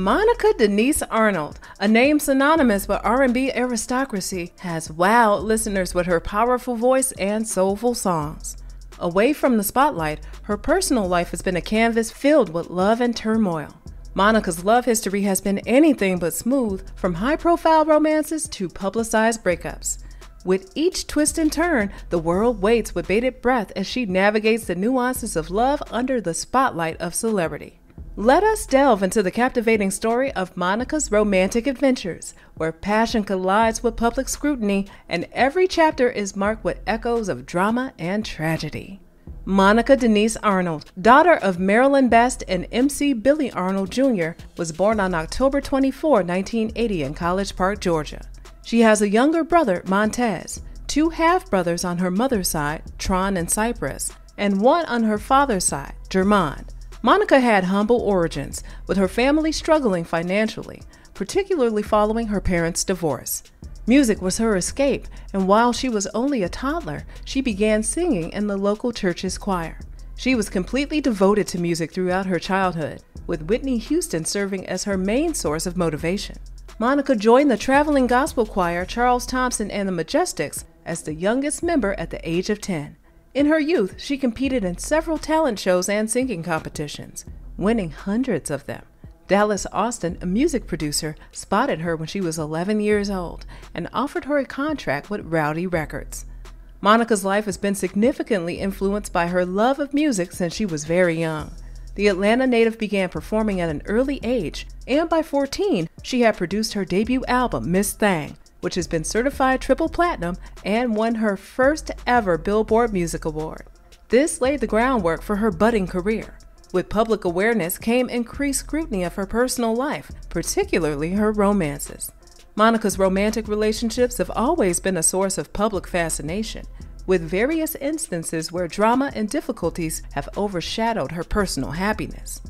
Monica Denise Arnold, a name synonymous with R&B aristocracy, has wowed listeners with her powerful voice and soulful songs. Away from the spotlight, her personal life has been a canvas filled with love and turmoil. Monica's love history has been anything but smooth, from high-profile romances to publicized breakups. With each twist and turn, the world waits with bated breath as she navigates the nuances of love under the spotlight of celebrity. Let us delve into the captivating story of Monica's romantic adventures, where passion collides with public scrutiny and every chapter is marked with echoes of drama and tragedy. Monica Denise Arnold, daughter of Marilyn Best and M.C. Billy Arnold Jr., was born on October 24, 1980 in College Park, Georgia. She has a younger brother, Montez, two half-brothers on her mother's side, Tron and Cypress, and one on her father's side, Jermond. Monica had humble origins, with her family struggling financially, particularly following her parents' divorce. Music was her escape, and while she was only a toddler, she began singing in the local church's choir. She was completely devoted to music throughout her childhood, with Whitney Houston serving as her main source of motivation. Monica joined the traveling gospel choir Charles Thompson and the Majestics as the youngest member at the age of 10. In her youth, she competed in several talent shows and singing competitions, winning hundreds of them. Dallas Austin, a music producer, spotted her when she was 11 years old and offered her a contract with Rowdy Records. Monica's life has been significantly influenced by her love of music since she was very young. The Atlanta native began performing at an early age, and by 14, she had produced her debut album, Miss Thang, which has been certified triple platinum and won her first ever Billboard Music Award. This laid the groundwork for her budding career. With public awareness came increased scrutiny of her personal life, particularly her romances. Monica's romantic relationships have always been a source of public fascination, with various instances where drama and difficulties have overshadowed her personal happiness.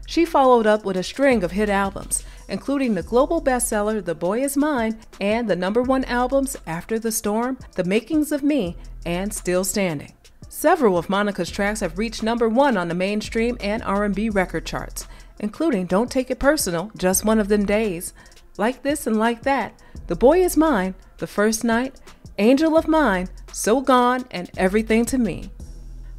She followed up with a string of hit albums, including the global bestseller The Boy Is Mine and the #1 albums After the Storm, The Makings of Me, and Still Standing. Several of Monica's tracks have reached #1 on the mainstream and R&B record charts, including Don't Take It Personal, Just One of Them Days, Like This and Like That, The Boy Is Mine, The First Night, Angel of Mine, So Gone, and Everything to Me.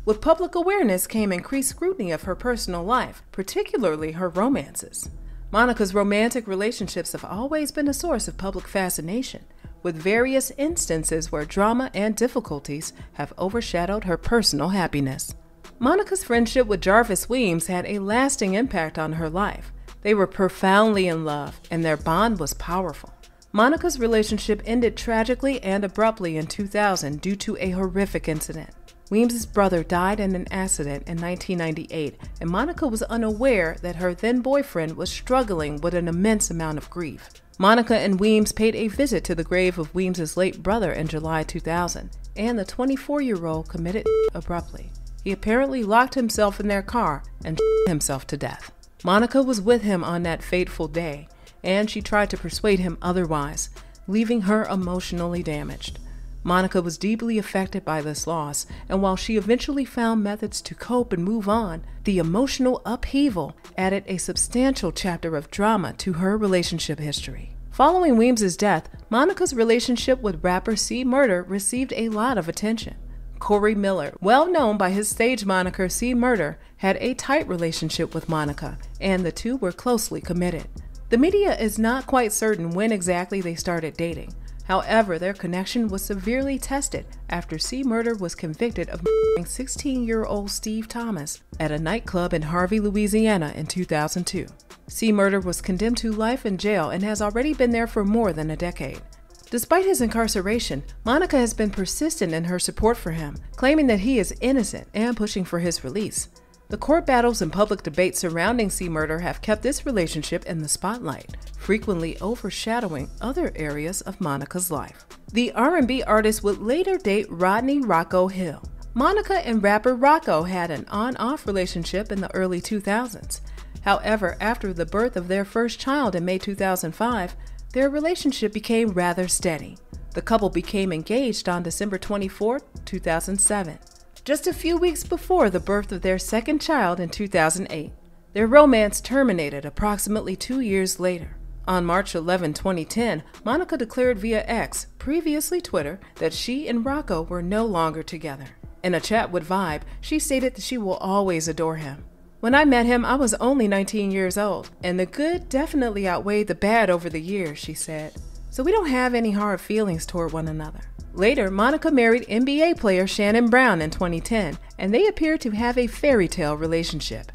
With public awareness came increased scrutiny of her personal life, particularly her romances. Monica's romantic relationships have always been a source of public fascination, with various instances where drama and difficulties have overshadowed her personal happiness. Monica's friendship with Jarvis Weems had a lasting impact on her life. They were profoundly in love, and their bond was powerful. Monica's relationship ended tragically and abruptly in 2000 due to a horrific incident. Weems' brother died in an accident in 1998, and Monica was unaware that her then-boyfriend was struggling with an immense amount of grief. Monica and Weems paid a visit to the grave of Weems' late brother in July 2000, and the 24-year-old committed abruptly. He apparently locked himself in their car and himself to death. Monica was with him on that fateful day, and she tried to persuade him otherwise, leaving her emotionally damaged. Monica was deeply affected by this loss, and while she eventually found methods to cope and move on, the emotional upheaval added a substantial chapter of drama to her relationship history. Following Weems' death, Monica's relationship with rapper C Murder received a lot of attention. Corey Miller, well known by his stage moniker C Murder, had a tight relationship with Monica, and the two were closely committed. The media is not quite certain when exactly they started dating. However, their connection was severely tested after C Murder was convicted of murdering 16-year-old Steve Thomas at a nightclub in Harvey, Louisiana in 2002. C Murder was condemned to life in jail and has already been there for more than a decade. Despite his incarceration, Monica has been persistent in her support for him, claiming that he is innocent and pushing for his release. The court battles and public debates surrounding C Murder have kept this relationship in the spotlight, frequently overshadowing other areas of Monica's life. The R&B artist would later date Rodney Rocco Hill. Monica and rapper Rocco had an on-off relationship in the early 2000s. However, after the birth of their first child in May 2005, their relationship became rather steady. The couple became engaged on December 24, 2007. Just a few weeks before the birth of their second child in 2008. Their romance terminated approximately 2 years later. On March 11, 2010, Monica declared via X, previously Twitter, that she and Rocco were no longer together. In a chat with Vibe, she stated that she will always adore him. When I met him, I was only 19 years old, and the good definitely outweighed the bad over the years, she said. So we don't have any hard feelings toward one another. Later, Monica married NBA player Shannon Brown in 2010, and they appeared to have a fairy tale relationship.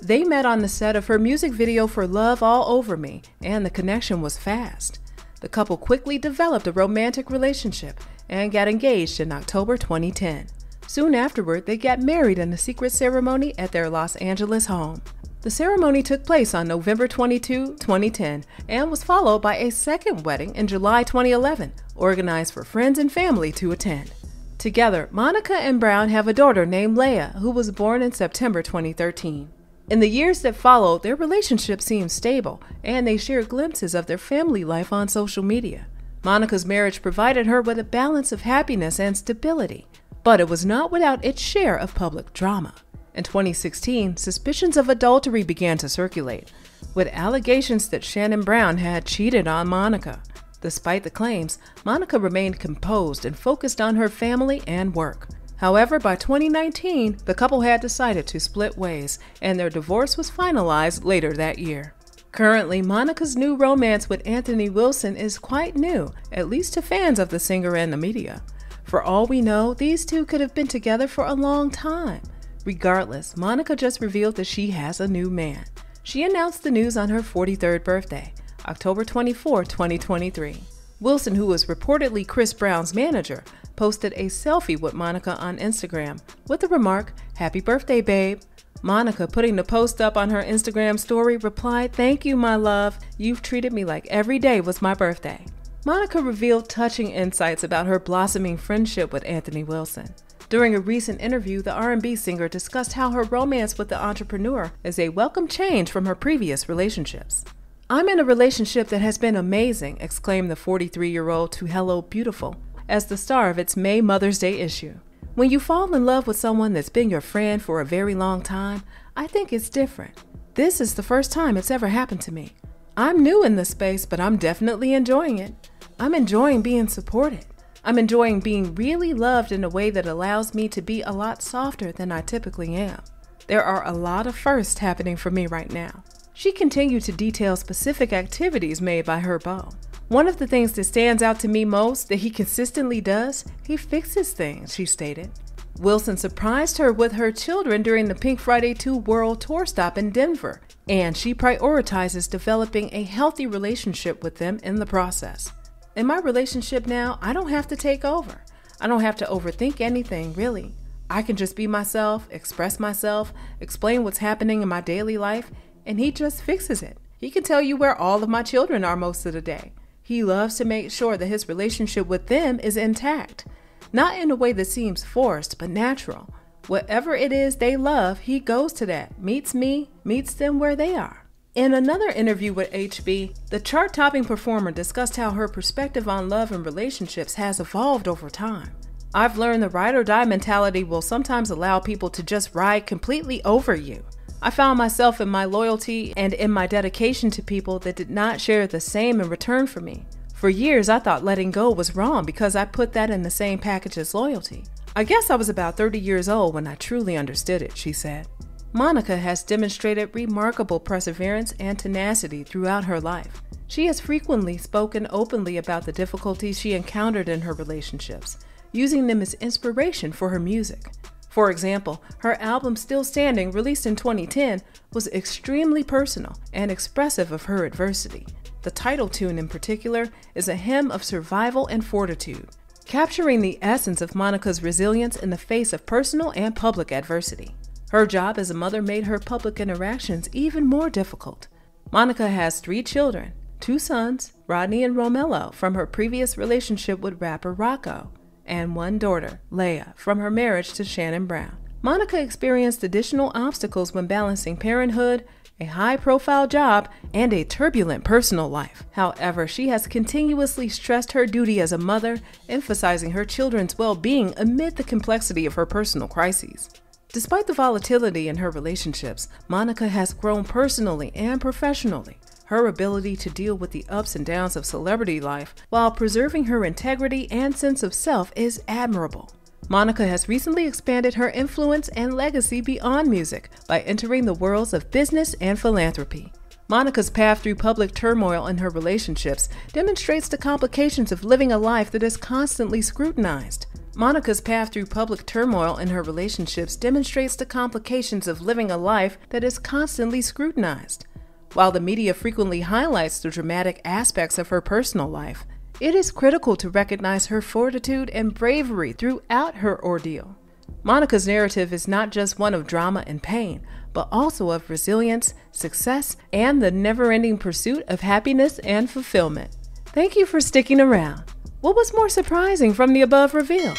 They met on the set of her music video for Love All Over Me, and the connection was fast. The couple quickly developed a romantic relationship and got engaged in October 2010. Soon afterward, they got married in a secret ceremony at their Los Angeles home. The ceremony took place on November 22, 2010, and was followed by a second wedding in July 2011, organized for friends and family to attend. Together, Monica and Brown have a daughter named Leia, who was born in September 2013. In the years that followed, their relationship seemed stable, and they shared glimpses of their family life on social media. Monica's marriage provided her with a balance of happiness and stability, but it was not without its share of public drama. In 2016, suspicions of adultery began to circulate, with allegations that Shannon Brown had cheated on Monica. Despite the claims, Monica remained composed and focused on her family and work. However, by 2019, the couple had decided to split ways, and their divorce was finalized later that year. Currently, Monica's new romance with Anthony Wilson is quite new, at least to fans of the singer and the media. For all we know, these two could have been together for a long time. Regardless, Monica just revealed that she has a new man. She announced the news on her 43rd birthday, October 24, 2023. Wilson, who was reportedly Chris Brown's manager, posted a selfie with Monica on Instagram with the remark, "Happy birthday, babe." Monica, putting the post up on her Instagram story, replied, "Thank you, my love. You've treated me like every day was my birthday." Monica revealed touching insights about her blossoming friendship with Anthony Wilson. During a recent interview, the R&B singer discussed how her romance with the entrepreneur is a welcome change from her previous relationships. "I'm in a relationship that has been amazing," exclaimed the 43-year-old to Hello Beautiful as the star of its May Mother's Day issue. "When you fall in love with someone that's been your friend for a very long time, I think it's different. This is the first time it's ever happened to me. I'm new in this space, but I'm definitely enjoying it. I'm enjoying being supported. I'm enjoying being really loved in a way that allows me to be a lot softer than I typically am. There are a lot of firsts happening for me right now." She continued to detail specific activities made by her beau. "One of the things that stands out to me most that he consistently does, he fixes things," she stated. Wilson surprised her with her children during the Pink Friday 2 World Tour stop in Denver, and she prioritizes developing a healthy relationship with them in the process. "In my relationship now, I don't have to take over. I don't have to overthink anything, really. I can just be myself, express myself, explain what's happening in my daily life, and he just fixes it. He can tell you where all of my children are most of the day. He loves to make sure that his relationship with them is intact. Not in a way that seems forced, but natural. Whatever it is they love, he goes to that, meets me, meets them where they are." In another interview with HB, the chart-topping performer discussed how her perspective on love and relationships has evolved over time. "I've learned the ride-or-die mentality will sometimes allow people to just ride completely over you. I found myself in my loyalty and in my dedication to people that did not share the same in return for me. For years, I thought letting go was wrong because I put that in the same package as loyalty. I guess I was about 30 years old when I truly understood it," she said. Monica has demonstrated remarkable perseverance and tenacity throughout her life. She has frequently spoken openly about the difficulties she encountered in her relationships, using them as inspiration for her music. For example, her album Still Standing, released in 2010, was extremely personal and expressive of her adversity. The title tune in particular is a hymn of survival and fortitude, capturing the essence of Monica's resilience in the face of personal and public adversity. Her job as a mother made her public interactions even more difficult. Monica has 3 children, 2 sons, Rodney and Romello, from her previous relationship with rapper Rocco, and 1 daughter, Leia, from her marriage to Shannon Brown. Monica experienced additional obstacles when balancing parenthood, a high-profile job, and a turbulent personal life. However, she has continuously stressed her duty as a mother, emphasizing her children's well-being amid the complexity of her personal crises. Despite the volatility in her relationships, Monica has grown personally and professionally. Her ability to deal with the ups and downs of celebrity life while preserving her integrity and sense of self is admirable. Monica has recently expanded her influence and legacy beyond music by entering the worlds of business and philanthropy. Monica's path through public turmoil in her relationships demonstrates the complications of living a life that is constantly scrutinized. Monica's path through public turmoil in her relationships demonstrates the complications of living a life that is constantly scrutinized. While the media frequently highlights the dramatic aspects of her personal life, it is critical to recognize her fortitude and bravery throughout her ordeal. Monica's narrative is not just one of drama and pain, but also of resilience, success, and the never-ending pursuit of happiness and fulfillment. Thank you for sticking around. What was more surprising from the above reveal?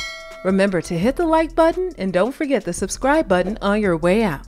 Remember to hit the like button and don't forget the subscribe button on your way out.